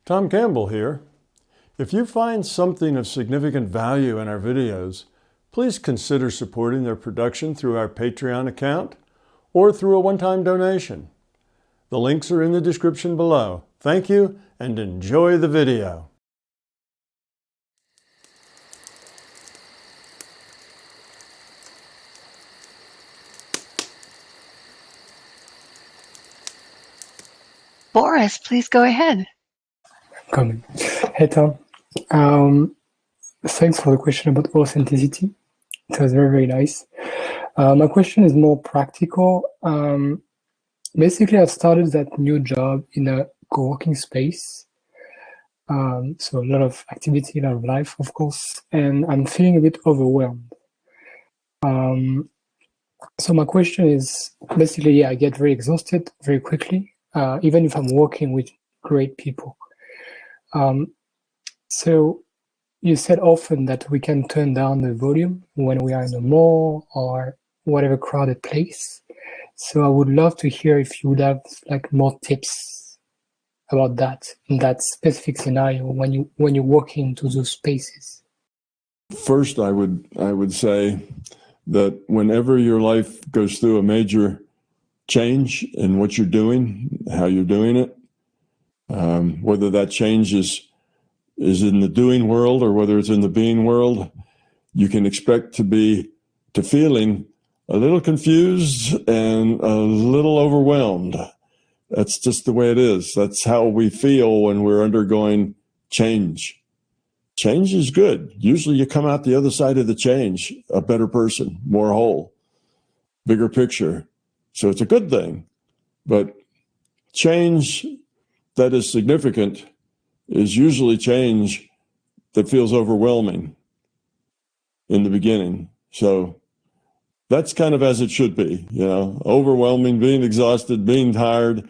Tom Campbell here. If you find something of significant value in our videos, please consider supporting their production through our Patreon account or through a one-time donation. The links are in the description below. Thank you and enjoy the video. Boris, please go ahead. Coming. Hey, Tom. Thanks for the question about authenticity. It was very, very nice. My question is more practical. Basically, I've started that new job in a co-working space. So a lot of activity, a lot of life, of course, and I'm feeling a bit overwhelmed. So my question is basically, I get very exhausted very quickly, even if I'm working with great people. So you said often that we can turn down the volume when we are in a mall or whatever crowded place. So I would love to hear if you would have like more tips about that in that specific scenario when you walk into those spaces. First, I would say that whenever your life goes through a major change in what you're doing, how you're doing it, whether that change is in the doing world or whether it's in the being world, you can expect to feeling a little confused and a little overwhelmed. That's just the way it is. That's how we feel when we're undergoing change. Change is good. Usually you come out the other side of the change a better person, more whole, bigger picture. So it's a good thing. But change that is significant is usually change that feels overwhelming in the beginning. So that's kind of as it should be, overwhelming, being exhausted, being tired.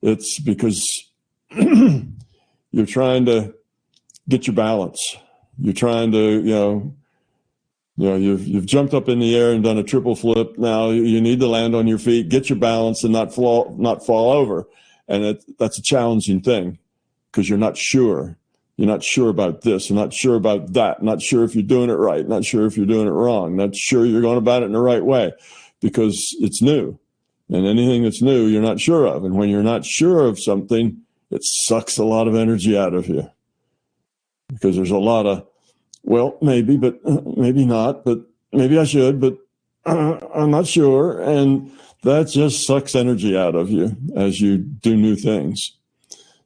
It's because you're trying to get your balance. You're trying to, you've jumped up in the air and done a triple flip. Now you need to land on your feet, get your balance, and not fall over. And that's a challenging thing because you're not sure. You're not sure about this. You're not sure about that. Not sure if you're doing it right. Not sure if you're doing it wrong. Not sure you're going about it in the right way because it's new. And anything that's new, you're not sure of. And when you're not sure of something, it sucks a lot of energy out of you because there's a lot of, well, maybe, but maybe not, but maybe I should, but I'm not sure. And that just sucks energy out of you as you do new things.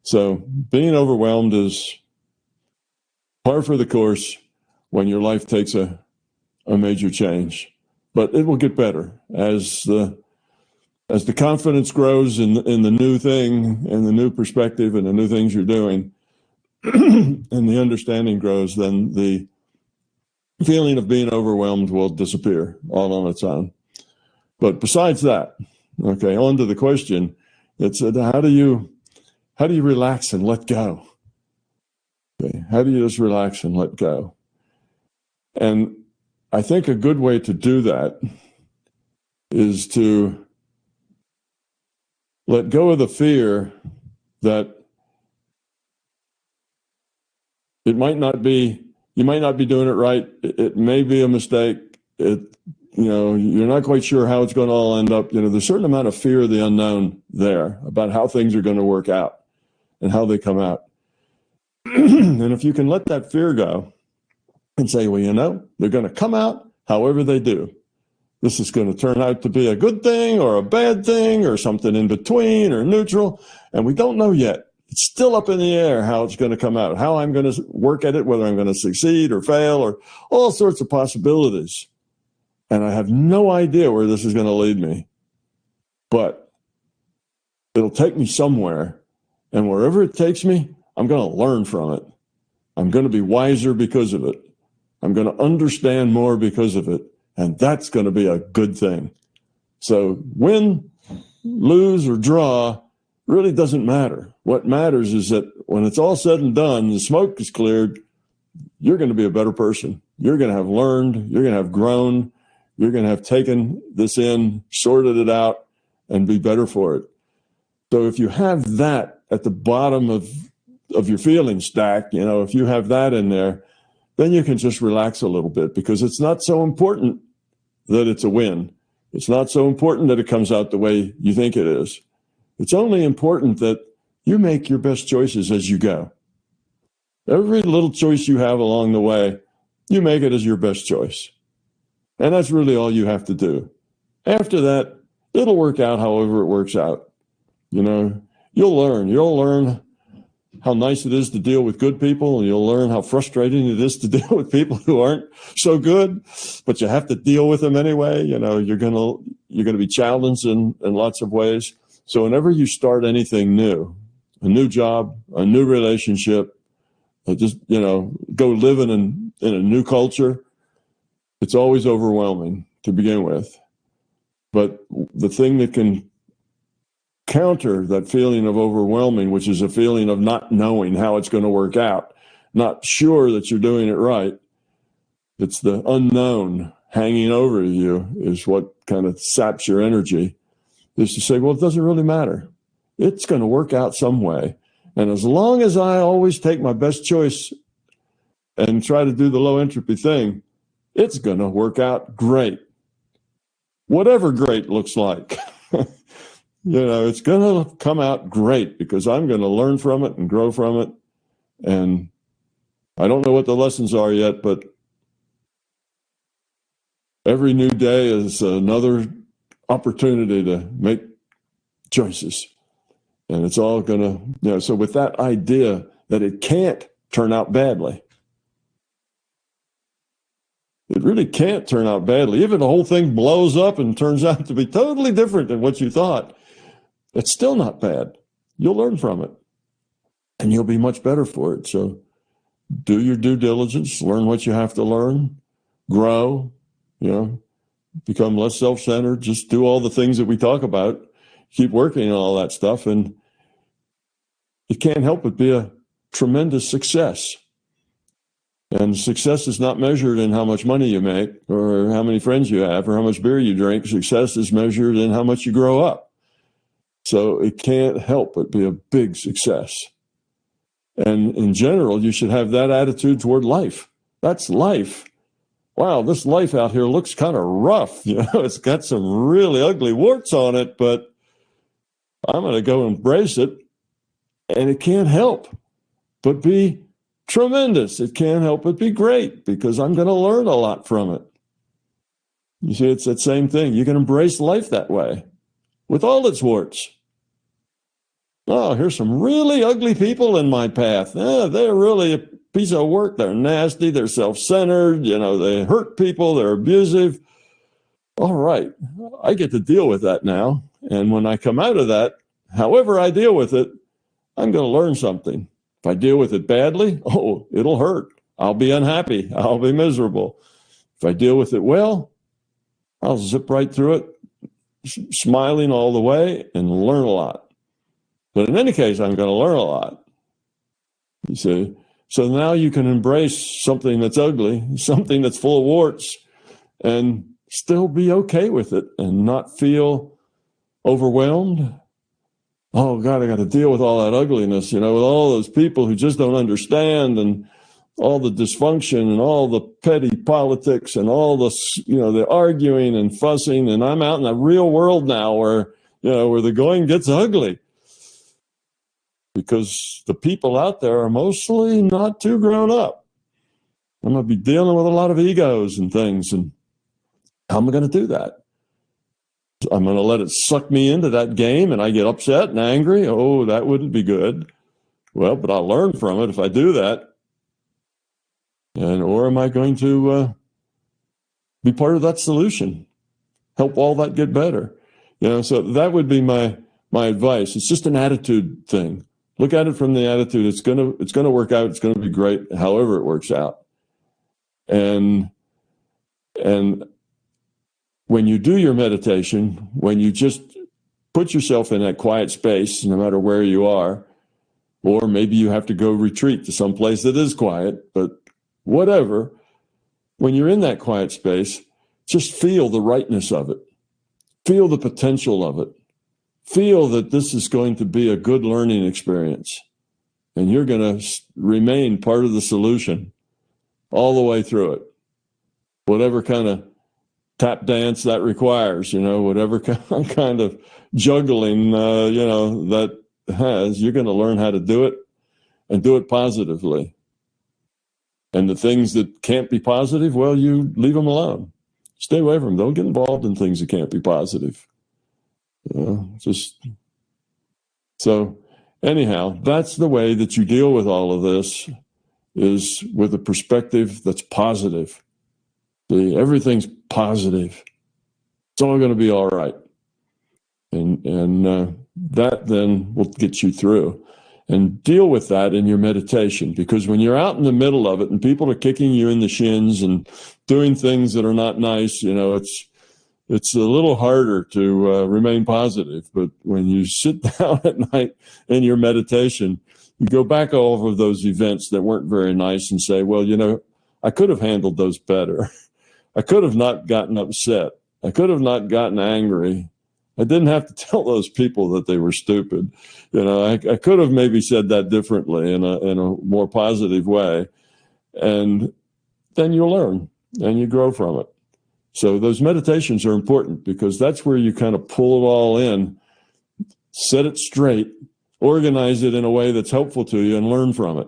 So being overwhelmed is par for the course when your life takes a major change, but it will get better as the confidence grows in the new thing and the new perspective and the new things you're doing and the understanding grows, then the feeling of being overwhelmed will disappear all on its own. But besides that, okay, on to the question. It's how do you relax and let go? Okay, how do you just relax and let go? And I think a good way to do that is to let go of the fear that you might not be doing it right. It may be a mistake. You're not quite sure how it's going to all end up. There's a certain amount of fear of the unknown there about how things are going to work out and how they come out. And if you can let that fear go and say, well, they're going to come out however they do. This is going to turn out to be a good thing or a bad thing or something in between or neutral. And we don't know yet. It's still up in the air how it's going to come out, how I'm going to work at it, whether I'm going to succeed or fail or all sorts of possibilities. And I have no idea where this is going to lead me. But it'll take me somewhere. And wherever it takes me, I'm going to learn from it. I'm going to be wiser because of it. I'm going to understand more because of it. And that's going to be a good thing. So win, lose, or draw really doesn't matter. What matters is that when it's all said and done, the smoke is cleared, you're going to be a better person. You're going to have learned, you're going to have grown, you're going to have taken this in, sorted it out, and be better for it. So if you have that at the bottom of of your feeling stack, if you have that in there, then you can just relax a little bit, because it's not so important that it's a win. It's not so important that it comes out the way you think it is. It's only important that you make your best choices as you go. Every little choice you have along the way, you make it as your best choice. And that's really all you have to do. After that, it'll work out however it works out. You'll learn how nice it is to deal with good people, and you'll learn how frustrating it is to deal with people who aren't so good, but you have to deal with them anyway. You're going to be challenged in lots of ways. So whenever you start anything new, a new job, a new relationship, go living in a new culture, it's always overwhelming to begin with. But the thing that can counter that feeling of overwhelming, which is a feeling of not knowing how it's going to work out, not sure that you're doing it right, it's the unknown hanging over you, is what kind of saps your energy, is to say, well, it doesn't really matter. It's going to work out some way. And as long as I always take my best choice and try to do the low entropy thing, it's going to work out great. Whatever great looks like. It's going to come out great, because I'm going to learn from it and grow from it. And I don't know what the lessons are yet, but every new day is another opportunity to make choices. And it's all going to, so with that idea that it can't turn out badly. It really can't turn out badly. Even the whole thing blows up and turns out to be totally different than what you thought, it's still not bad. You'll learn from it, and you'll be much better for it. So do your due diligence, learn what you have to learn, grow, become less self-centered, just do all the things that we talk about, keep working on all that stuff, and it can't help but be a tremendous success. And success is not measured in how much money you make or how many friends you have or how much beer you drink. Success is measured in how much you grow up. So it can't help but be a big success. And in general, you should have that attitude toward life. That's life. Wow, this life out here looks kind of rough. It's got some really ugly warts on it, but I'm going to go embrace it. And it can't help but be tremendous. It can't help but be great, because I'm going to learn a lot from it. You see, it's that same thing. You can embrace life that way with all its warts. Oh, here's some really ugly people in my path. They're really a piece of work. They're nasty. They're self-centered. They hurt people. They're abusive. All right. I get to deal with that now. And when I come out of that, however I deal with it, I'm going to learn something. If I deal with it badly, it'll hurt. I'll be unhappy. I'll be miserable. If I deal with it well, I'll zip right through it, smiling all the way, and learn a lot. But in any case, I'm going to learn a lot. You see? So now you can embrace something that's ugly, something that's full of warts, and still be okay with it and not feel overwhelmed. Oh, God, I got to deal with all that ugliness, with all those people who just don't understand, and all the dysfunction and all the petty politics and all the, the arguing and fussing. And I'm out in the real world now where the going gets ugly, because the people out there are mostly not too grown up. I'm going to be dealing with a lot of egos and things. And how am I going to do that? I'm going to let it suck me into that game and I get upset and angry. Oh, that wouldn't be good. Well, but I'll learn from it if I do that. Or am I going to be part of that solution? Help all that get better? So that would be my advice. It's just an attitude thing. Look at it from the attitude. It's going to work out. It's going to be great, however it works out. And when you do your meditation, when you just put yourself in that quiet space, no matter where you are, or maybe you have to go retreat to some place that is quiet, but whatever, when you're in that quiet space, just feel the rightness of it. Feel the potential of it. Feel that this is going to be a good learning experience. and you're going to remain part of the solution all the way through it. Whatever kind of tap dance that requires, whatever kind of juggling, that has, you're going to learn how to do it and do it positively. And the things that can't be positive, well, you leave them alone. Stay away from them. Don't get involved in things that can't be positive. So anyhow, that's the way that you deal with all of this, is with a perspective that's positive. Everything's positive. It's all going to be all right. And that then will get you through. And deal with that in your meditation, because when you're out in the middle of it and people are kicking you in the shins and doing things that are not nice, it's a little harder to remain positive. But when you sit down at night in your meditation, you go back over those events that weren't very nice and say, well, I could have handled those better. I could have not gotten upset. I could have not gotten angry. I didn't have to tell those people that they were stupid. I could have maybe said that differently in a more positive way. And then you'll learn and you grow from it. So those meditations are important, because that's where you kind of pull it all in, set it straight, organize it in a way that's helpful to you, and learn from it.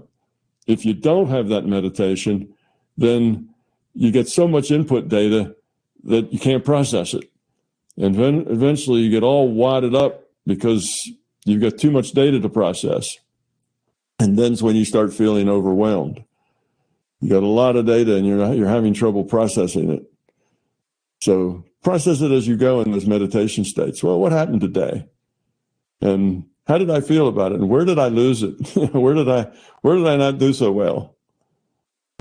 If you don't have that meditation, then you get so much input data that you can't process it. And then eventually you get all wadded up because you've got too much data to process. And then's when you start feeling overwhelmed. You got a lot of data and you're having trouble processing it. So process it as you go in those meditation states. Well, what happened today? And how did I feel about it? And where did I lose it? Where did I not do so well?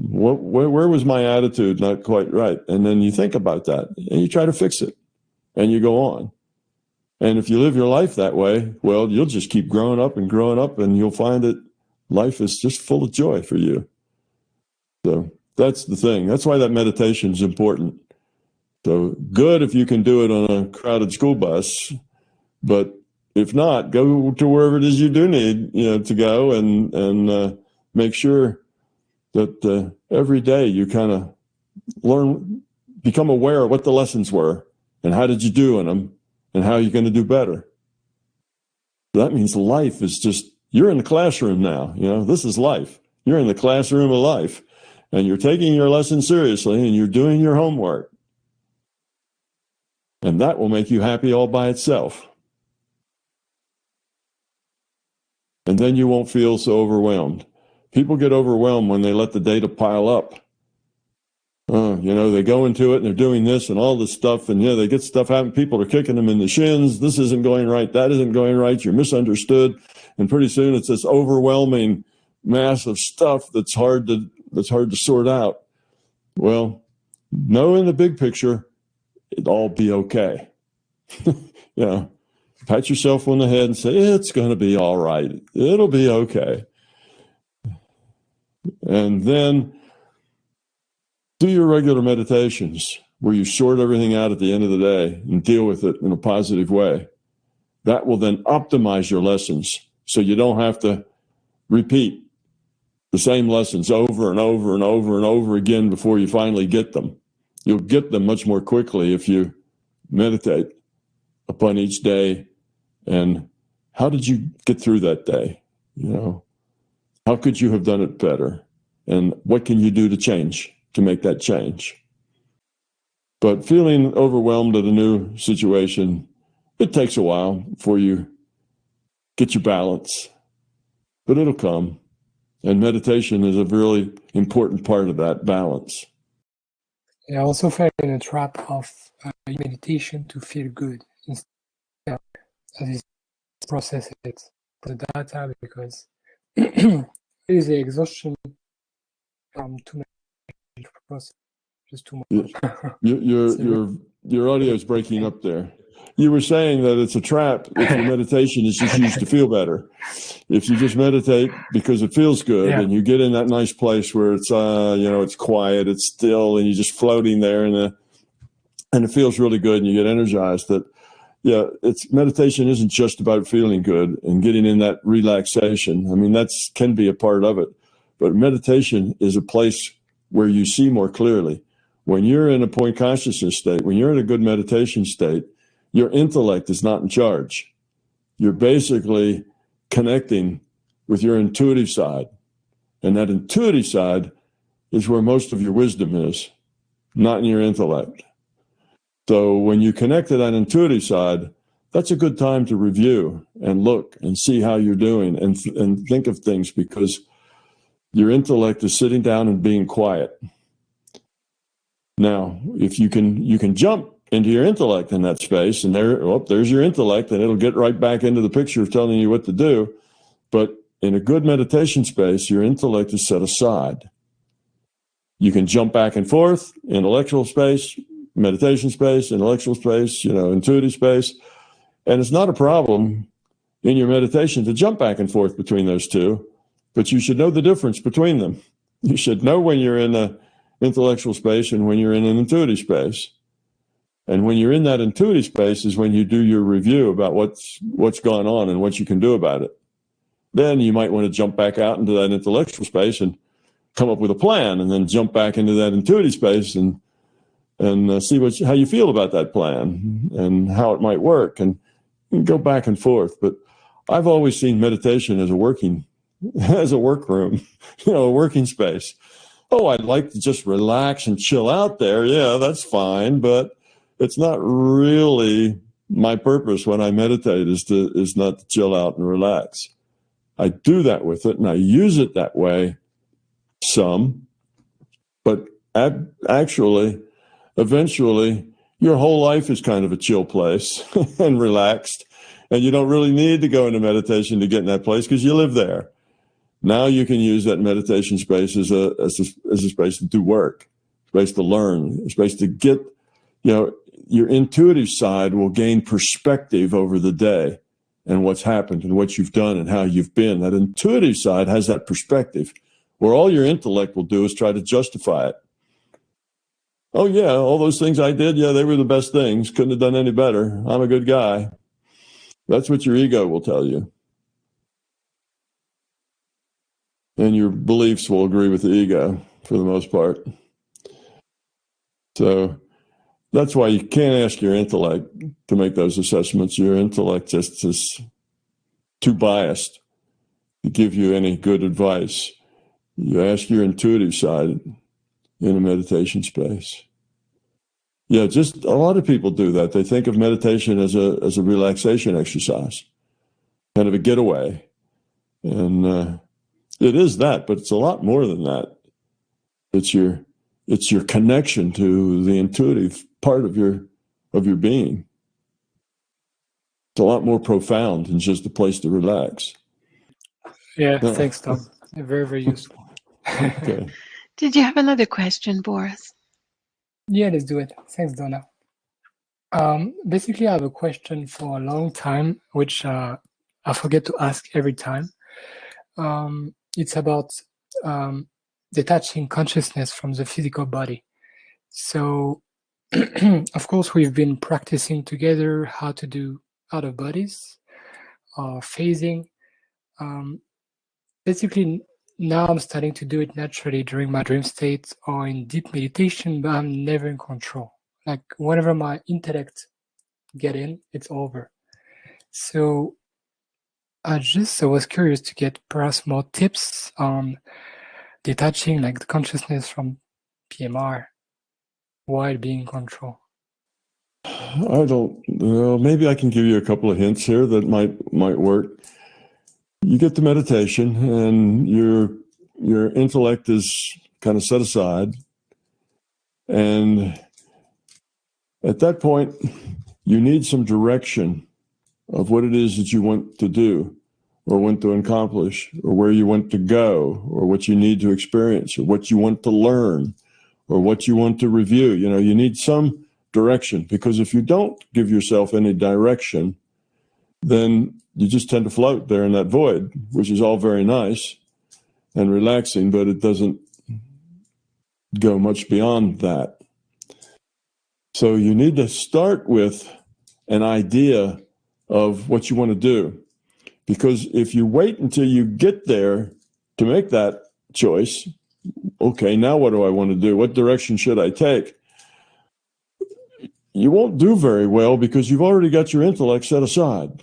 Where was my attitude not quite right? And then you think about that and you try to fix it. And you go on. And if you live your life that way, well, you'll just keep growing up, and you'll find that life is just full of joy for you. So that's the thing. That's why that meditation is important. So good if you can do it on a crowded school bus, but if not, go to wherever it is you do need, to go, and make sure that every day you kind of become aware of what the lessons were. And how did you do in them? And how are you going to do better? That means life is just, you're in the classroom now. This is life. You're in the classroom of life. And you're taking your lesson seriously, and you're doing your homework. And that will make you happy all by itself. And then you won't feel so overwhelmed. People get overwhelmed when they let the data pile up. They go into it and they're doing this and all this stuff, and they get stuff happening. People are kicking them in the shins. This isn't going right. That isn't going right. You're misunderstood. And pretty soon it's this overwhelming mass of stuff that's hard to sort out. Well, know in the big picture, it'll all be okay. Pat yourself on the head and say, it's going to be all right. It'll be okay. And then do your regular meditations where you sort everything out at the end of the day and deal with it in a positive way. That will then optimize your lessons so you don't have to repeat the same lessons over and over and over and over again before you finally get them. You'll get them much more quickly if you meditate upon each day. And how did you get through that day? How could you have done it better? And what can you do to make that change? But feeling overwhelmed at a new situation, it takes a while before you get your balance, but it'll come. And meditation is a really important part of that balance. I also fell in a trap of meditation to feel good instead of process it, the data, because it is the exhaustion from too much process, just too much. Your audio is breaking up there. You were saying that it's a trap if your meditation is just used to feel better. If you just meditate because it feels good, and you get in that nice place where it's it's quiet, it's still, and you're just floating there, and it feels really good, and you get energized. That yeah, it's meditation isn't just about feeling good and getting in that relaxation. I mean, that's can be a part of it, but meditation is a place where you see more clearly. When you're in a point consciousness state, when you're in a good meditation state, your intellect is not in charge. You're basically connecting with your intuitive side. And that intuitive side is where most of your wisdom is, not in your intellect. So when you connect to that intuitive side, that's a good time to review and look and see how you're doing and think of things, because your intellect is sitting down and being quiet. Now, if you can jump into your intellect in that space, and there's your intellect, and it'll get right back into the picture of telling you what to do. But in a good meditation space, your intellect is set aside. You can jump back and forth, intellectual space, meditation space, intellectual space, intuitive space. And it's not a problem in your meditation to jump back and forth between those two, but you should know the difference between them. You should know when you're in the intellectual space and when you're in an intuitive space. And when you're in that intuitive space is when you do your review about what's going on and what you can do about it. Then you might want to jump back out into that intellectual space and come up with a plan, and then jump back into that intuitive space and see how you feel about that plan and how it might work, and go back and forth. But I've always seen meditation as a workroom, a working space. Oh, I'd like to just relax and chill out there. Yeah, that's fine, but it's not really my purpose when I meditate is not to chill out and relax. I do that with it, and I use it that way some, but actually, eventually, your whole life is kind of a chill place and relaxed, and you don't really need to go into meditation to get in that place because you live there. Now you can use that meditation space as a space to do work, space to learn, a space to get, your intuitive side will gain perspective over the day and what's happened and what you've done and how you've been. That intuitive side has that perspective, where all your intellect will do is try to justify it. Oh, yeah, all those things I did, yeah, they were the best things. Couldn't have done any better. I'm a good guy. That's what your ego will tell you. And your beliefs will agree with the ego for the most part. So that's why you can't ask your intellect to make those assessments. Your intellect just is too biased to give you any good advice. You ask your intuitive side in a meditation space. Yeah, just a lot of people do that. They think of meditation as a relaxation exercise, kind of a getaway. And it is that, but it's a lot more than that. It's your connection to the intuitive part of your being. It's a lot more profound than just a place to relax. Yeah, thanks, Tom. Very, very useful. Okay. Did you have another question, Boris? Yeah, let's do it. Thanks, Donna. Basically, I have a question for a long time, which I forget to ask every time. It's about detaching consciousness from the physical body. So, of course, we've been practicing together how to do out of bodies, phasing. Basically, now I'm starting to do it naturally during my dream states or in deep meditation, but I'm never in control. Like whenever my intellect get in, it's over. So I was curious to get perhaps more tips on detaching like the consciousness from PMR while being in control. I don't know. Maybe I can give you a couple of hints here that might work. You get to meditation and your intellect is kind of set aside. And at that point, you need some direction of what it is that you want to do or want to accomplish or where you want to go or what you need to experience or what you want to learn or what you want to review. You need some direction, because if you don't give yourself any direction, then you just tend to float there in that void, which is all very nice and relaxing, but it doesn't go much beyond that. So you need to start with an idea of what you want to do. Because if you wait until you get there to make that choice, okay, now what do I want to do? What direction should I take? You won't do very well because you've already got your intellect set aside.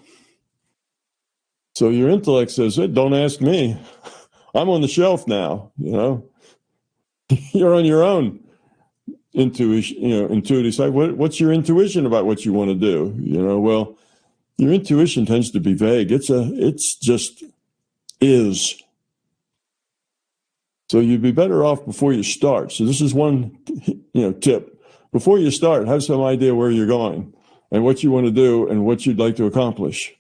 So your intellect says, hey, don't ask me. I'm on the shelf now, you know. You're on your own intuitive side. What's your intuition about what you want to do? You know, well, your intuition tends to be vague. It's just is. So you'd be better off before you start. So this is one, tip. Before you start, have some idea where you're going and what you want to do and what you'd like to accomplish.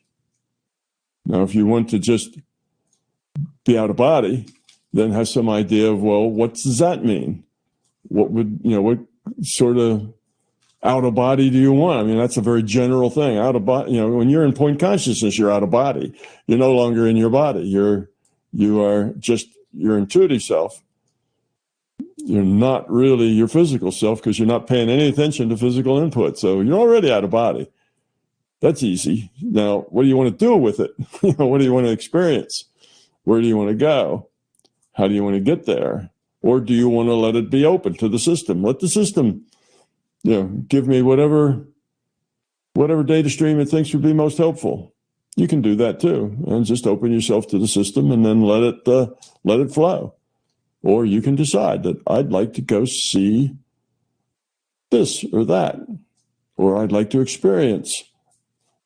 Now, if you want to just be out of body, then have some idea of, well, what does that mean? What sort of out of body do you want? I mean, that's a very general thing. Out of body, when you're in point consciousness, you're out of body. You're no longer in your body. You are just your intuitive self. You're not really your physical self because you're not paying any attention to physical input. So you're already out of body. That's easy. Now, what do you want to do with it? What do you want to experience? Where do you want to go? How do you want to get there? Or do you want to let it be open to the system? Let the system, give me whatever data stream it thinks would be most helpful. You can do that too, and just open yourself to the system and then let it flow. Or you can decide that I'd like to go see this or that, or I'd like to experience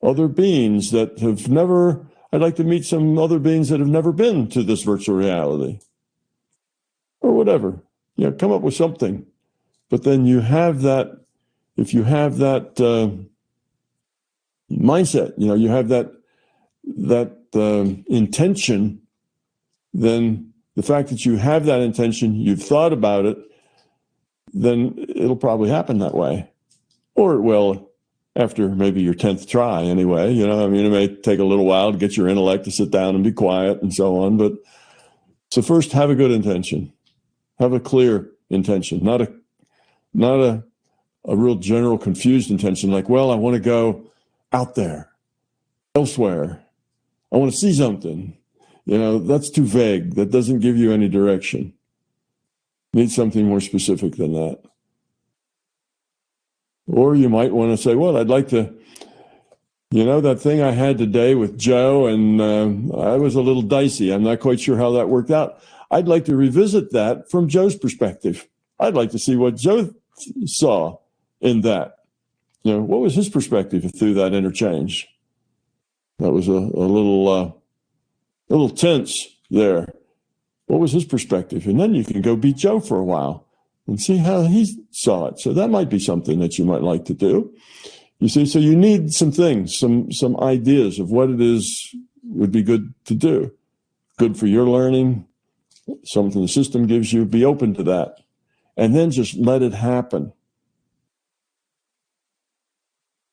other beings that have never, I'd like to meet some other beings that have never been to this virtual reality, or whatever. Come up with something. But then you have that, if you have that mindset, you have that intention, then the fact that you have that intention, you've thought about it, then it'll probably happen that way. Or it will after maybe your 10th try anyway. It may take a little while to get your intellect to sit down and be quiet and so on. But so first, have a good intention. Have a clear intention, not a real general confused intention like, well, I want to go out there, elsewhere. I want to see something. That's too vague. That doesn't give you any direction. You need something more specific than that. Or you might want to say, well, I'd like to, that thing I had today with Joe, and I was a little dicey. I'm not quite sure how that worked out. I'd like to revisit that from Joe's perspective. I'd like to see what Joe saw in that. What was his perspective through that interchange? That was a little tense there. What was his perspective? And then you can go beat Joe for a while and see how he saw it. So that might be something that you might like to do. You see, so you need some things, some ideas of what it is would be good to do. Good for your learning, something the system gives you, be open to that. And then just let it happen.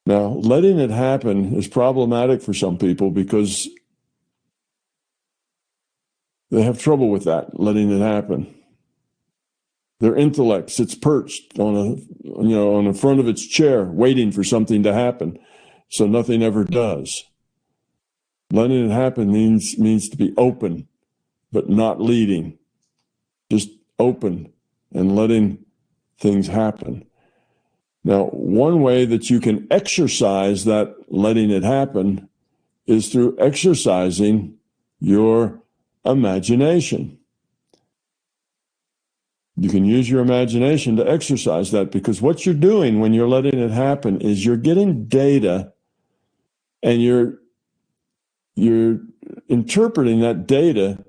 Now, letting it happen is problematic for some people because they have trouble with that, letting it happen. Their intellect sits perched on the front of its chair, waiting for something to happen, so nothing ever does. Letting it happen means to be open, but not leading. Just open and letting things happen. Now, one way that you can exercise that letting it happen is through exercising your imagination. You can use your imagination to exercise that, because what you're doing when you're letting it happen is you're getting data and you're interpreting that data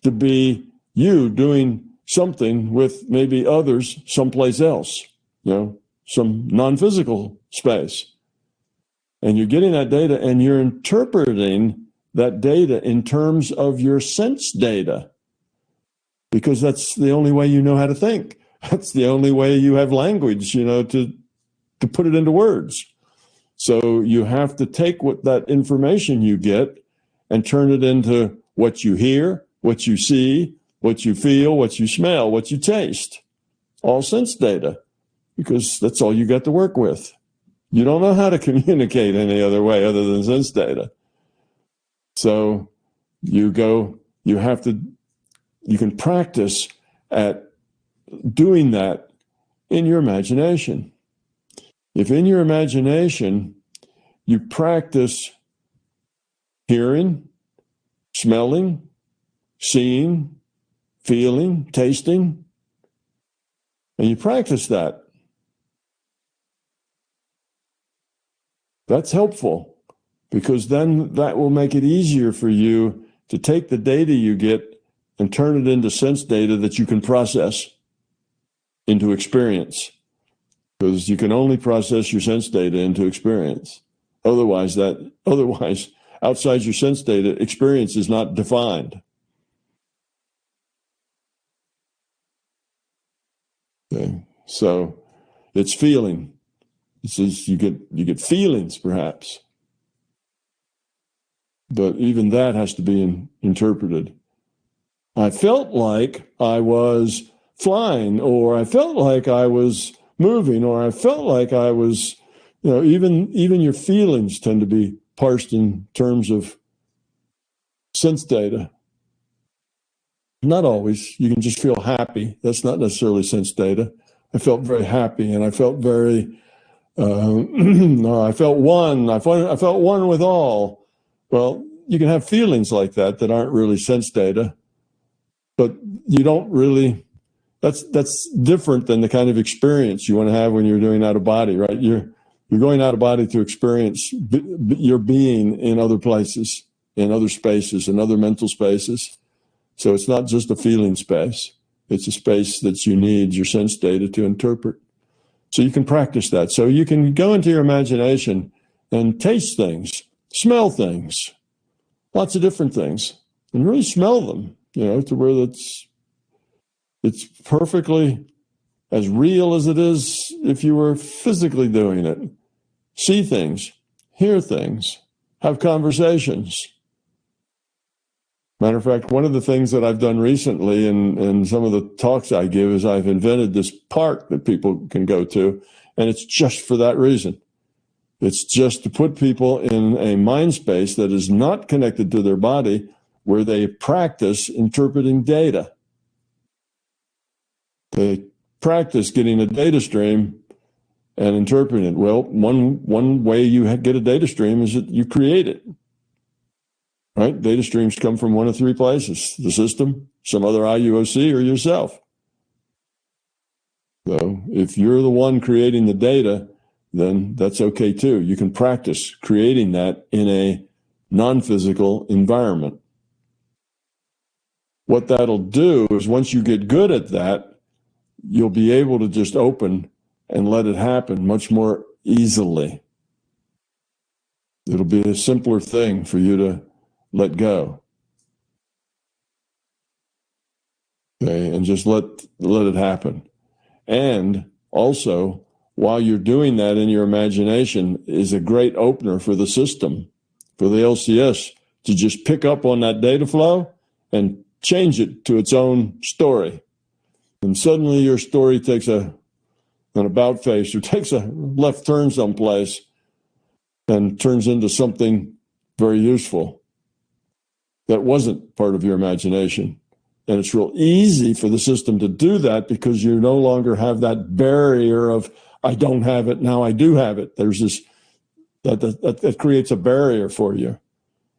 to be you doing something with maybe others someplace else, some non-physical space. And you're getting that data and you're interpreting that data in terms of your sense data, because that's the only way you know how to think. That's the only way you have language, to put it into words. So you have to take that information you get and turn it into what you hear, what you see, what you feel, what you smell, what you taste. All sense data, because that's all you got to work with. You don't know how to communicate any other way other than sense data. So you can practice at doing that in your imagination. If in your imagination you practice hearing, smelling, seeing, feeling, tasting, and you practice that, that's helpful, because then that will make it easier for you to take the data you get and turn it into sense data that you can process into experience, because you can only process your sense data into experience. Otherwise, outside your sense data, experience is not defined. Okay. So it's feeling. It says you get feelings, perhaps, but even that has to be interpreted. I felt like I was flying, or I felt like I was moving, or I felt like I was, even your feelings tend to be parsed in terms of sense data. Not always. You can just feel happy. That's not necessarily sense data. I felt very happy, and I felt very, I felt one. I felt one with all. Well, you can have feelings like that aren't really sense data, but you don't really. That's different than the kind of experience you want to have when you're doing out of body, right? You're going out of body to experience your being in other places, in other spaces, in other mental spaces. So it's not just a feeling space. It's a space that you need your sense data to interpret. So you can practice that. So you can go into your imagination and taste things, smell things, lots of different things, and really smell them, to where it's perfectly as real as it is if you were physically doing it. See things, hear things, have conversations. Matter of fact, one of the things that I've done recently in some of the talks I give is I've invented this park that people can go to, and it's just for that reason. It's just to put people in a mind space that is not connected to their body, where they practice interpreting data. They practice getting a data stream and interpreting it. Well, one way you get a data stream is that you create it. Right? Data streams come from one of three places: the system, some other IUOC, or yourself. So if you're the one creating the data, then that's okay too. You can practice creating that in a non-physical environment. What that'll do is, once you get good at that, you'll be able to just open and let it happen much more easily. It'll be a simpler thing for you to let go. Okay, and just let it happen. And also, while you're doing that in your imagination, is a great opener for the system, for the LCS, to just pick up on that data flow and change it to its own story. And suddenly your story takes an about face, or takes a left turn someplace and turns into something very useful that wasn't part of your imagination. And it's real easy for the system to do that, because you no longer have that barrier of, I don't have it, now I do have it. There's this, that creates a barrier for you.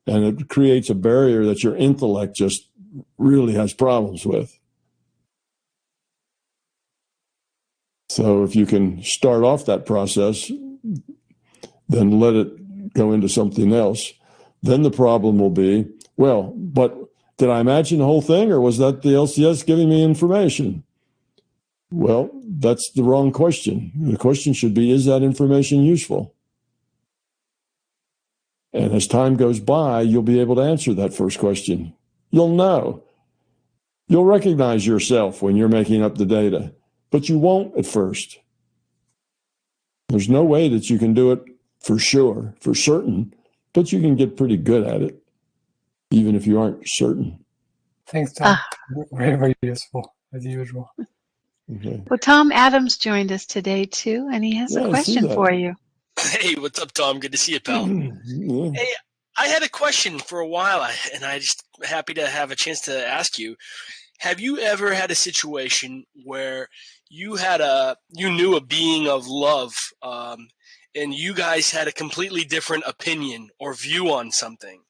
And it creates a barrier that your intellect just really has problems with. So if you can start off that process, then let it go into something else. Then the problem will be, well, but did I imagine the whole thing, or was that the LCS giving me information? Well, that's the wrong question. The question should be, is that information useful? And as time goes by, you'll be able to answer that first question. You'll know. You'll recognize yourself when you're making up the data, but you won't at first. There's no way that you can do it for sure, for certain, but you can get pretty good at it, even if you aren't certain. Thanks, Tom. Very, very useful, as usual. Okay. Well, Tom Adams joined us today too, and he has a question for you. Hey, what's up, Tom? Good to see you, pal. Yeah. Hey, I had a question for a while, and I just happy to have a chance to ask you. Have you ever had a situation where you knew a being of love, and you guys had a completely different opinion or view on something?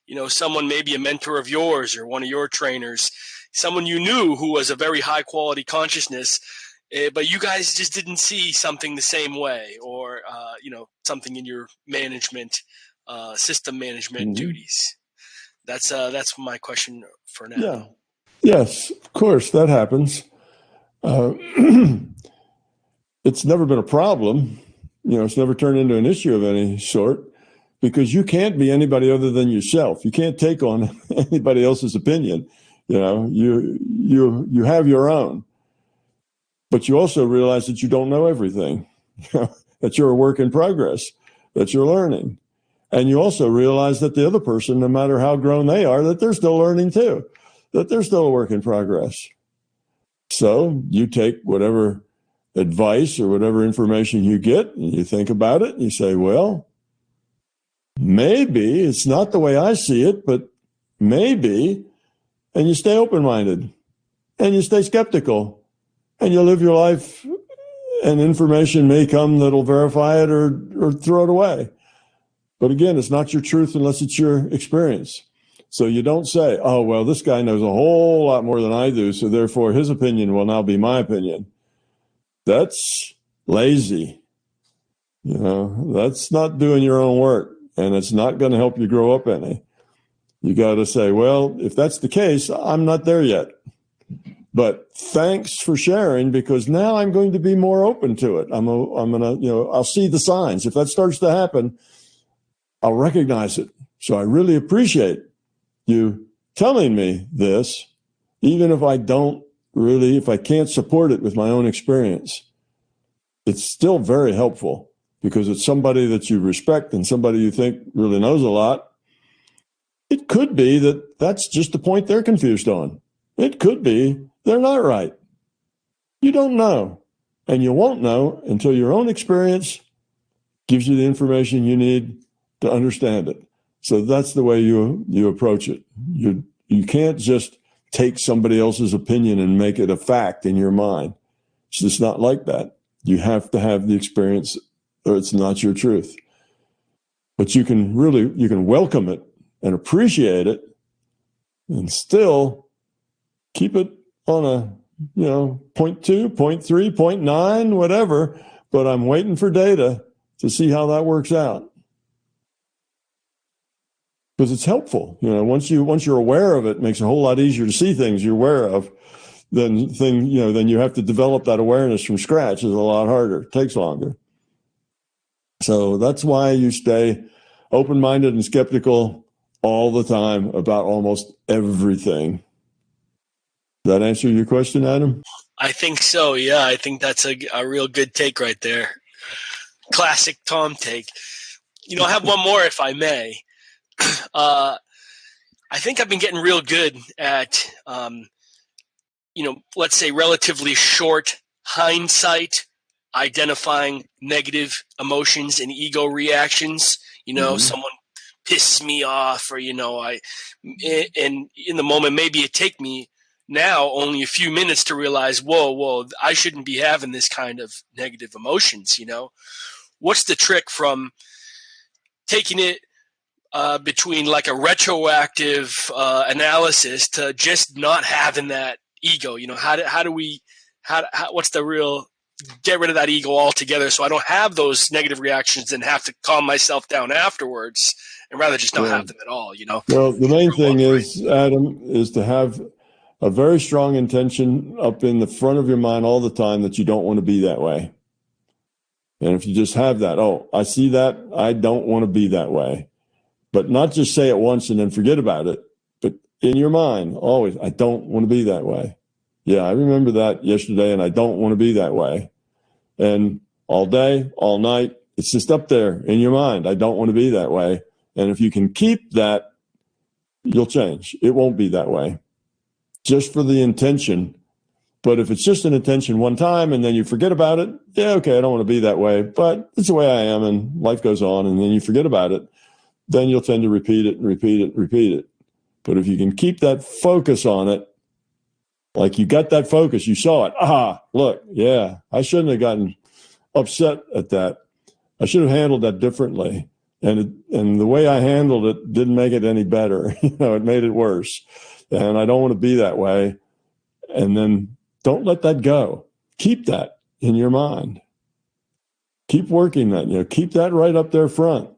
You know, someone maybe a mentor of yours or one of your trainers, someone you knew who was a very high quality consciousness, but you guys just didn't see something the same way, or something in your management, system management duties. That's my question for now. Yeah. Yes, of course, that happens. It's never been a problem. It's never turned into an issue of any sort because you can't be anybody other than yourself. You can't take on anybody else's opinion. You have your own, but you also realize that you don't know everything, that you're a work in progress, that you're learning. And you also realize that the other person, no matter how grown they are, that they're still learning too, that they're still a work in progress. So you take whatever advice or whatever information you get and you think about it and you say, well, maybe it's not the way I see it, but maybe, and you stay open-minded and you stay skeptical and you live your life, and information may come that'll verify it or throw it away. But again, it's not your truth unless it's your experience. So you don't say, oh, well, this guy knows a whole lot more than I do, so therefore his opinion will now be my opinion. That's lazy. That's not doing your own work, and it's not going to help you grow up any. You got to say, well, if that's the case, I'm not there yet. But thanks for sharing, because now I'm going to be more open to it. I'm going to, I'll see the signs. If that starts to happen, I'll recognize it. So I really appreciate you telling me this, even if if I can't support it with my own experience. It's still very helpful because it's somebody that you respect and somebody you think really knows a lot. It could be that that's just the point they're confused on. It could be they're not right. You don't know. And you won't know until your own experience gives you the information you need to understand it. So that's the way you approach it. You can't just take somebody else's opinion and make it a fact in your mind. It's just not like that. You have to have the experience or it's not your truth. But you can welcome it and appreciate it and still keep it on a 0.2, 0.3, 0.9, whatever. But I'm waiting for data to see how that works out. Because it's helpful. Once you're aware of it, it makes it a whole lot easier to see things you're aware of. Then you have to develop that awareness from scratch. It's a lot harder. It takes longer. So that's why you stay open-minded and skeptical all the time about almost everything. Does that answer your question, Adam? I think so. Yeah, I think that's a real good take right there. Classic Tom take. I have one more if I may. I think I've been getting real good at, let's say relatively short hindsight, identifying negative emotions and ego reactions. Someone pisses me off or, and in the moment, maybe it take me now only a few minutes to realize, whoa, I shouldn't be having this kind of negative emotions. What's the trick from taking it between like a retroactive analysis to just not having that ego? What's the real get rid of that ego altogether so I don't have those negative reactions and have to calm myself down afterwards and rather just not have them at all, Well, the main thing is, Adam, is to have a very strong intention up in the front of your mind all the time that you don't want to be that way. And if you just have that, I see that, I don't want to be that way. But not just say it once and then forget about it, but in your mind, always, I don't want to be that way. Yeah, I remember that yesterday, and I don't want to be that way. And all day, all night, it's just up there in your mind. I don't want to be that way. And if you can keep that, you'll change. It won't be that way. Just for the intention But if it's just an intention one time and then you forget about it, yeah, okay, I don't want to be that way, but it's the way I am and life goes on, and then you forget about it, then you'll tend to repeat it and repeat it and repeat it. But if you can keep that focus on it, like you got that focus, you saw it. Look, yeah, I shouldn't have gotten upset at that. I should have handled that differently. And the way I handled it didn't make it any better. It made it worse. And I don't want to be that way. And then don't let that go. Keep that in your mind. Keep working that, keep that right up there front.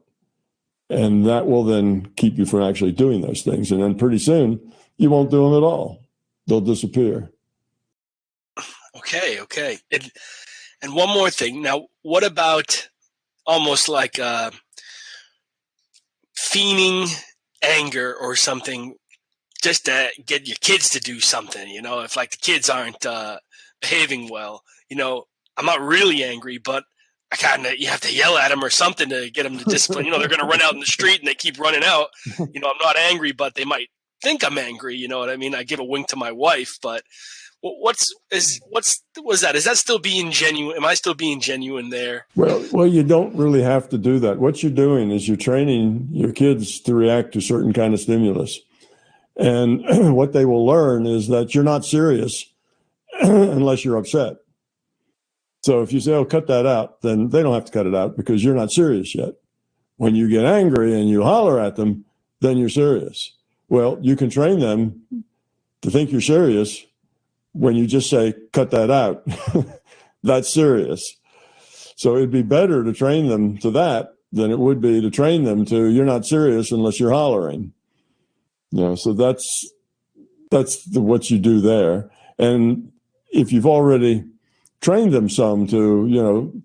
And that will then keep you from actually doing those things. And then pretty soon you won't do them at all. They'll disappear. Okay. And one more thing. Now, what about almost like feigning anger or something just to get your kids to do something? If like the kids aren't behaving well, I'm not really angry, but you have to yell at them or something to get them to discipline. They're going to run out in the street and they keep running out. I'm not angry, but they might think I'm angry. You know what I mean? I give a wink to my wife, but was that? Is that still being genuine? Am I still being genuine there? Well, you don't really have to do that. What you're doing is you're training your kids to react to certain kind of stimulus. And what they will learn is that you're not serious unless you're upset. So if you say, cut that out, then they don't have to cut it out because you're not serious yet. When you get angry and you holler at them, then you're serious. Well, you can train them to think you're serious when you just say, cut that out. That's serious. So it'd be better to train them to that than it would be to train them to, you're not serious unless you're hollering. So that's what you do there. And if you've already trained them some to,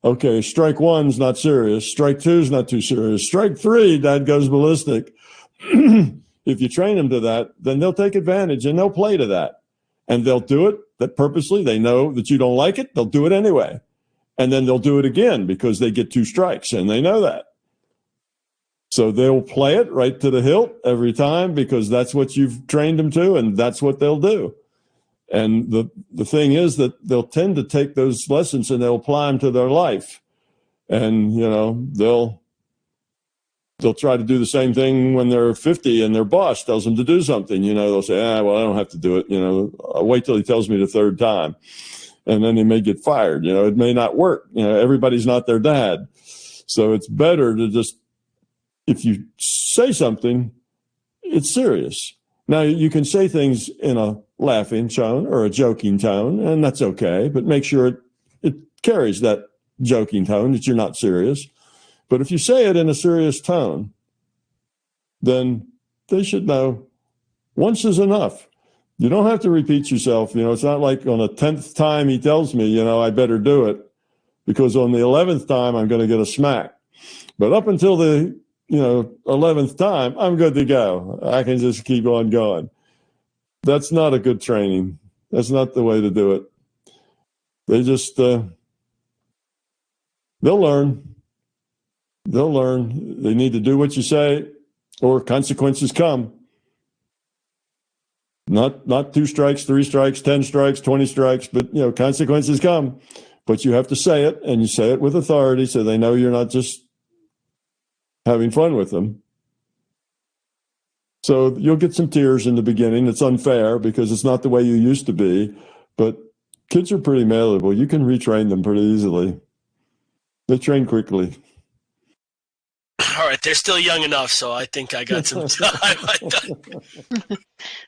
okay, strike one's not serious, strike two's not too serious, strike three, Dad goes ballistic. If you train them to that, then they'll take advantage and they'll play to that. And they'll do it that purposely. They know that you don't like it. They'll do it anyway. And then they'll do it again because they get 2 strikes and they know that. So they'll play it right to the hilt every time because that's what you've trained them to, and that's what they'll do. And the thing is that they'll tend to take those lessons and they'll apply them to their life. And, they'll try to do the same thing when they're 50 and their boss tells them to do something. They'll say, I don't have to do it. I'll wait till he tells me the 3rd time. And then they may get fired. It may not work. Everybody's not their dad. So it's better to just, if you say something, it's serious. Now, you can say things in a laughing tone or a joking tone, and that's okay, but make sure it carries that joking tone, that you're not serious. But if you say it in a serious tone, then they should know once is enough. You don't have to repeat yourself. It's not like on the 10th time he tells me, I better do it, because on the 11th time, I'm going to get a smack. But up until the 11th time, I'm good to go. I can just keep on going. That's not a good training. That's not the way to do it. They just, they'll learn. They'll learn. They need to do what you say or consequences come. Not 2 strikes, 3 strikes, 10 strikes, 20 strikes, but, consequences come. But you have to say it, and you say it with authority so they know you're not just having fun with them. So you'll get some tears in the beginning. It's unfair because it's not the way you used to be, but kids are pretty malleable. You can retrain them pretty easily. They train quickly. All right, they're still young enough, so I think I got some time.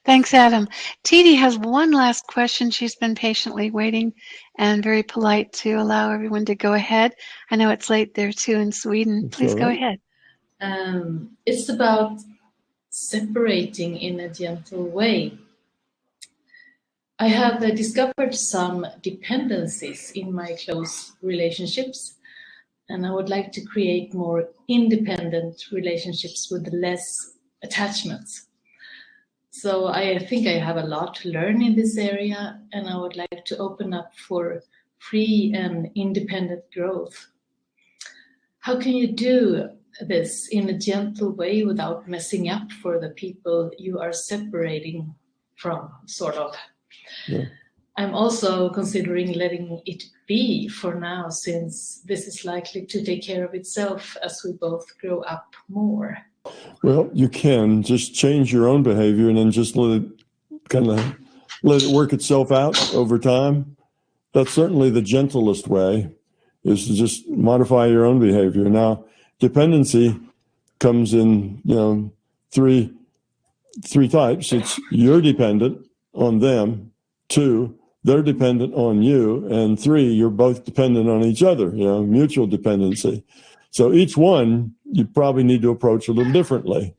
Thanks, Adam. Titi has one last question. She's been patiently waiting and very polite to allow everyone to go ahead. I know it's late there too in Sweden. Please go ahead. It's about separating in a gentle way. I have discovered some dependencies in my close relationships, and I would like to create more independent relationships with less attachments. So I think I have a lot to learn in this area, and I would like to open up for free and independent growth. How can you do this in a gentle way without messing up for the people you are separating from, sort of? Yeah. I'm also considering letting it be for now, since this is likely to take care of itself as we both grow up more. Well, you can just change your own behavior and then just let it work itself out over time. That's certainly the gentlest way, is to just modify your own behavior. Now, dependency comes in, three types. It's you're dependent on them. 2, they're dependent on you. And 3, you're both dependent on each other, mutual dependency. So each one you probably need to approach a little differently.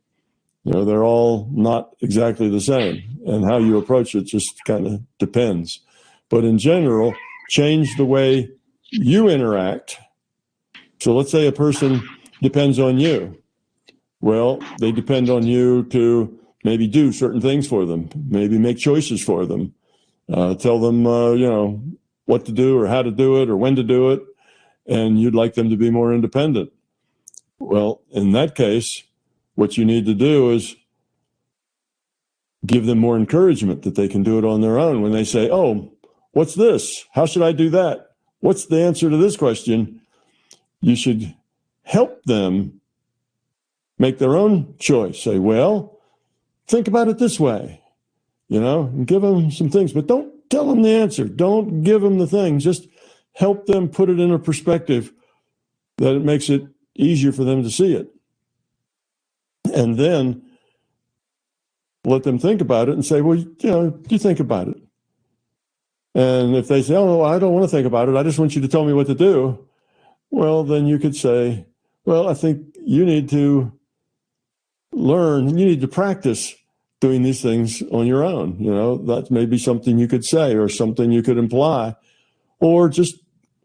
They're all not exactly the same. And how you approach it just kind of depends. But in general, change the way you interact. So let's say a person depends on you. Well, they depend on you to maybe do certain things for them, maybe make choices for them, tell them, what to do or how to do it or when to do it, and you'd like them to be more independent. Well, in that case, what you need to do is give them more encouragement that they can do it on their own. When they say, oh, what's this? How should I do that? What's the answer to this question? You should help them make their own choice. Say, well, think about it this way, and give them some things, but don't tell them the answer. Don't give them the thing. Just help them put it in a perspective that it makes it easier for them to see it. And then let them think about it and say, well, you think about it. And if they say, oh, I don't want to think about it, I just want you to tell me what to do. Well, then you could say, well, I think you need to learn, you need to practice doing these things on your own. That may be something you could say or something you could imply, or just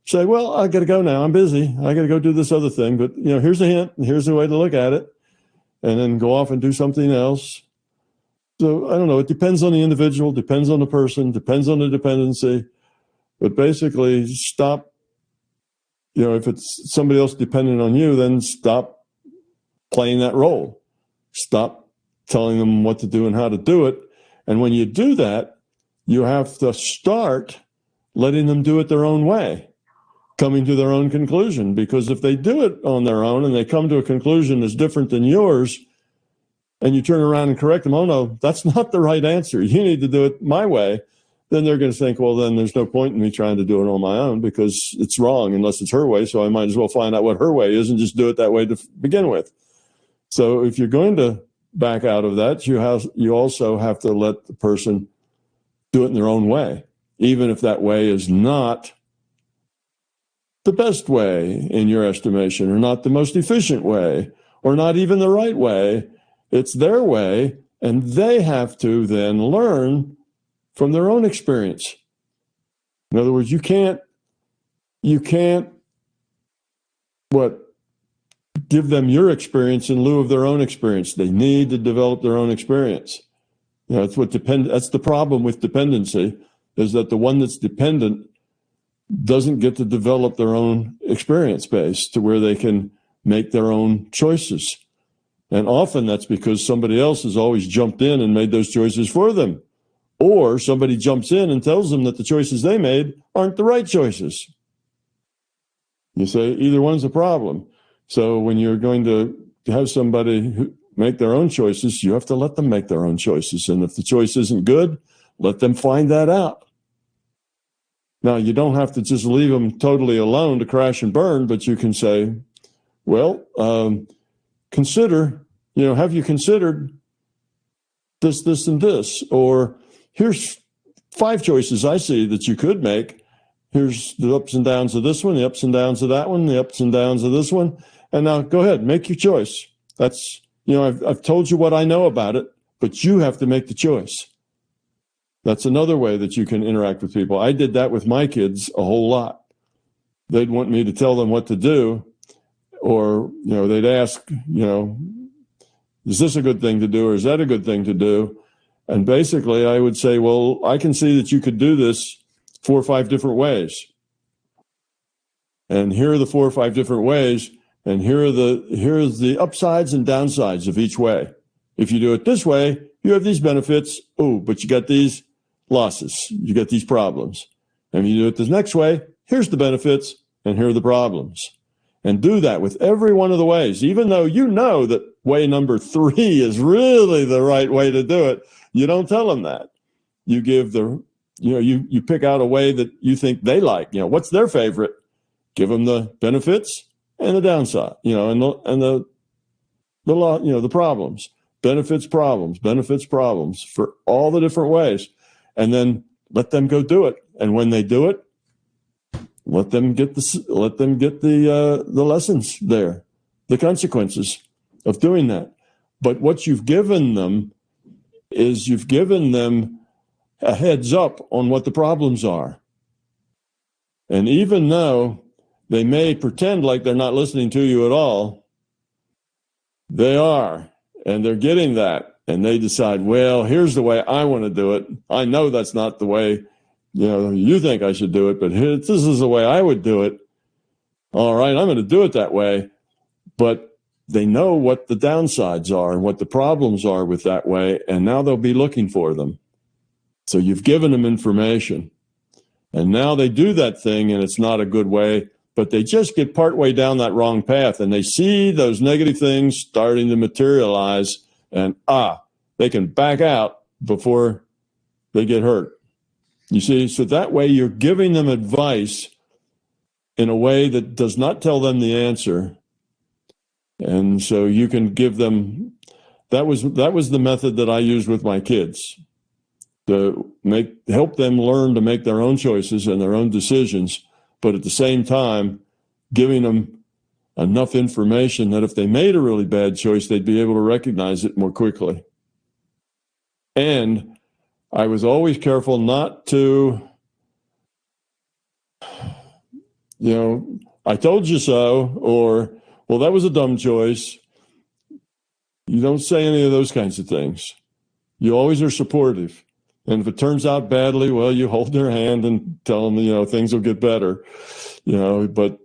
say, well, I got to go now. I'm busy. I got to go do this other thing. But, here's a hint. Here's the way to look at it. And then go off and do something else. So I don't know. It depends on the individual, depends on the person, depends on the dependency. But basically stop, if it's somebody else dependent on you, then stop playing that role. Stop telling them what to do and how to do it. And when you do that, you have to start letting them do it their own way, coming to their own conclusion. Because if they do it on their own and they come to a conclusion that's different than yours, and you turn around and correct them, oh no, that's not the right answer, you need to do it my way, then they're going to think, well, then there's no point in me trying to do it on my own because it's wrong unless it's her way. So I might as well find out what her way is and just do it that way to begin with. So if you're going to back out of that, you also have to let the person do it in their own way, even if that way is not the best way in your estimation, or not the most efficient way, or not even the right way. It's their way, and they have to then learn from their own experience. In other words, you can't give them your experience in lieu of their own experience. They need to develop their own experience. That's the problem with dependency, is that the one that's dependent doesn't get to develop their own experience base to where they can make their own choices. And often that's because somebody else has always jumped in and made those choices for them. Or somebody jumps in and tells them that the choices they made aren't the right choices. You say either one's a problem. So when you're going to have somebody make their own choices, you have to let them make their own choices. And if the choice isn't good, let them find that out. Now, you don't have to just leave them totally alone to crash and burn, but you can say, well, consider, have you considered this, this, and this? Or here's 5 choices I see that you could make. Here's the ups and downs of this one, the ups and downs of that one, the ups and downs of this one. And now go ahead, make your choice. That's, I've told you what I know about it, but you have to make the choice. That's another way that you can interact with people. I did that with my kids a whole lot. They'd want me to tell them what to do, or, they'd ask, is this a good thing to do, or is that a good thing to do? And basically I would say, well, I can see that you could do this 4 or 5 different ways. And here are the 4 or 5 different ways, and here's the upsides and downsides of each way. If you do it this way, you have these benefits. Oh, but you got these losses. You get these problems. And if you do it the next way, here's the benefits and here are the problems. And do that with every one of the ways, even though you know that way number 3 is really the right way to do it. You don't tell them that. You give you pick out a way that you think they like. What's their favorite? Give them the benefits and the downside, and the problems. Benefits, problems for all the different ways. And then let them go do it. And when they do it, let them get the lessons there, the consequences of doing that. But what you've given them is you've given them a heads up on what the problems are. And even though they may pretend like they're not listening to you at all, they are, and they're getting that. And they decide, well, here's the way I want to do it. I know that's not the way you think I should do it, but this is the way I would do it. All right, I'm going to do it that way. But they know what the downsides are and what the problems are with that way, and now they'll be looking for them. So you've given them information, and now they do that thing, and it's not a good way, but they just get partway down that wrong path, and they see those negative things starting to materialize, and they can back out before they get hurt. You see, so that way you're giving them advice in a way that does not tell them the answer. And so you can give them, that was the method that I used with my kids, to help them learn to make their own choices and their own decisions, but at the same time, giving them enough information that if they made a really bad choice, they'd be able to recognize it more quickly. And I was always careful not to, I told you so, or, well, that was a dumb choice. You don't say any of those kinds of things. You always are supportive. And if it turns out badly, well, you hold their hand and tell them, things will get better, but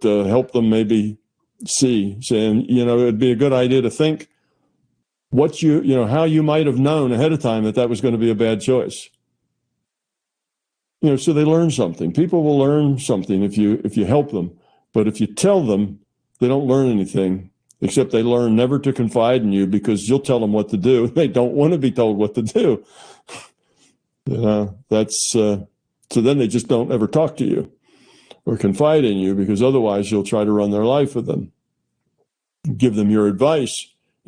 help them maybe see, saying, it'd be a good idea to think what how you might have known ahead of time that was going to be a bad choice. So they learn something. People will learn something if you help them. But if you tell them, they don't learn anything, except they learn never to confide in you because you'll tell them what to do. They don't want to be told what to do. So then they just don't ever talk to you or confide in you, because otherwise you'll try to run their life with them. Give them your advice.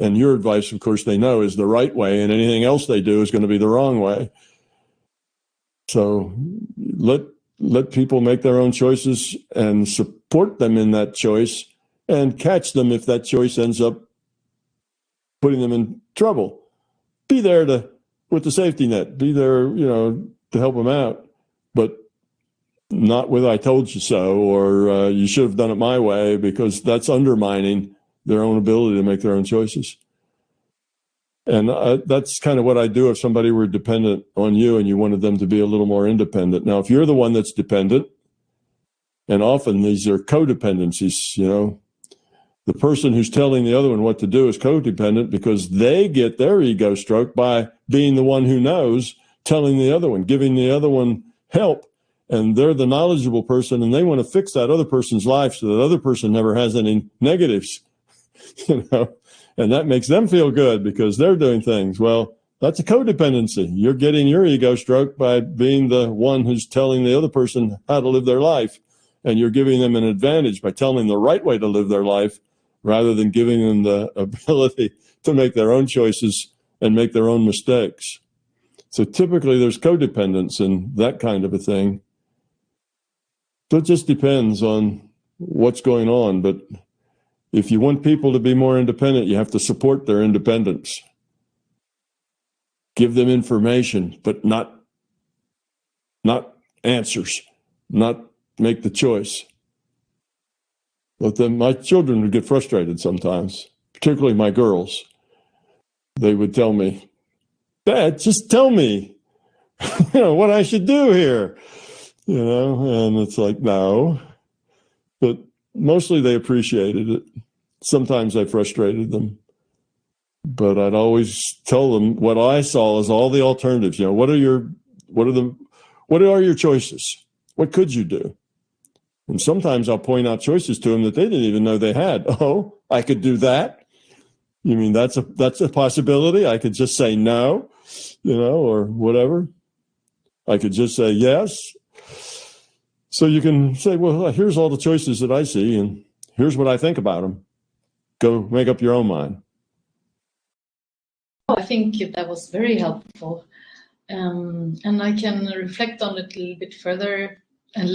And your advice, of course, they know is the right way, and anything else they do is going to be the wrong way. So let people make their own choices and support them in that choice, and catch them if that choice ends up putting them in trouble. Be there with the safety net. Be there, to help them out, but not with "I told you so" or "you should have done it my way," because that's undermining their own ability to make their own choices. And that's kind of what I do if somebody were dependent on you and you wanted them to be a little more independent. Now, if you're the one that's dependent, and often these are codependencies, the person who's telling the other one what to do is codependent because they get their ego stroked by being the one who knows, telling the other one, giving the other one help. And they're the knowledgeable person, and they want to fix that other person's life so that other person never has any negatives. And that makes them feel good because they're doing things. Well, that's a codependency. You're getting your ego stroked by being the one who's telling the other person how to live their life. And you're giving them an advantage by telling them the right way to live their life rather than giving them the ability to make their own choices and make their own mistakes. So typically there's codependence and that kind of a thing. So it just depends on what's going on. But if you want people to be more independent, you have to support their independence. Give them information, but not answers, not make the choice. But then my children would get frustrated sometimes, particularly my girls. They would tell me, "Dad, just tell me, what I should do here." And it's like, no. But mostly they appreciated it. Sometimes I frustrated them. But I'd always tell them what I saw as all the alternatives. What are your what are your choices? What could you do? And sometimes I'll point out choices to them that they didn't even know they had. Oh, I could do that. You mean that's a possibility? I could just say no, or whatever. I could just say yes. So you can say, well, here's all the choices that I see, and here's what I think about them. Go make up your own mind. I think that was very helpful. And I can reflect on it a little bit further and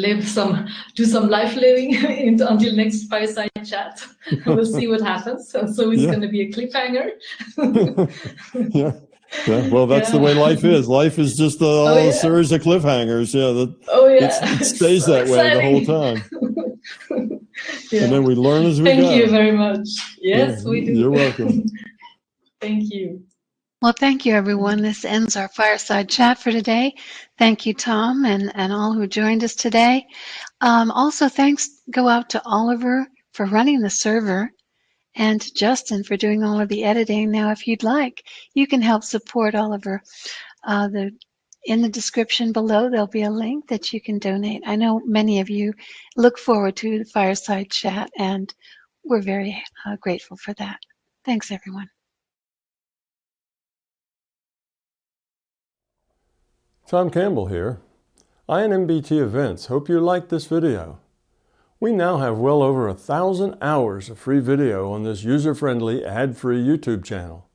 do some life living until next Fireside Chat. We'll see what happens. So it's going to be a cliffhanger. Yeah. Well, that's the way life is. Life is just a series of cliffhangers. It stays that way the whole time. And then we learn as we go. Thank you very much. Yes, we do. You're welcome. Thank you. Well, thank you, everyone. This ends our Fireside Chat for today. Thank you, Tom, and all who joined us today. Also, thanks go out to Oliver for running the server and to Justin for doing all of the editing. Now, if you'd like, you can help support Oliver. In the description below, there'll be a link that you can donate. I know many of you look forward to the Fireside Chat, and we're very grateful for that. Thanks, everyone. Tom Campbell here. I and MBT Events hope you liked this video. We now have well over 1,000 hours of free video on this user-friendly, ad-free YouTube channel.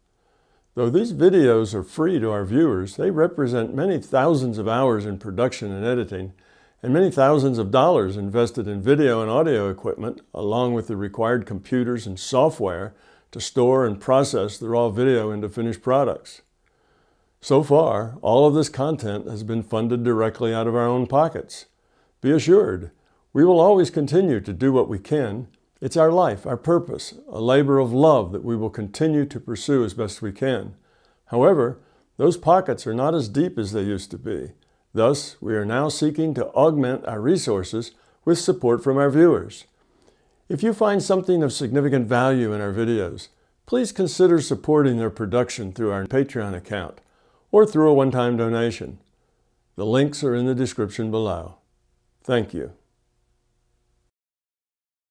Though these videos are free to our viewers, they represent many thousands of hours in production and editing, and many thousands of dollars invested in video and audio equipment, along with the required computers and software to store and process the raw video into finished products. So far, all of this content has been funded directly out of our own pockets. Be assured, we will always continue to do what we can. It's our life, our purpose, a labor of love that we will continue to pursue as best we can. However, those pockets are not as deep as they used to be. Thus, we are now seeking to augment our resources with support from our viewers. If you find something of significant value in our videos, please consider supporting their production through our Patreon account or through a one-time donation. The links are in the description below. Thank you.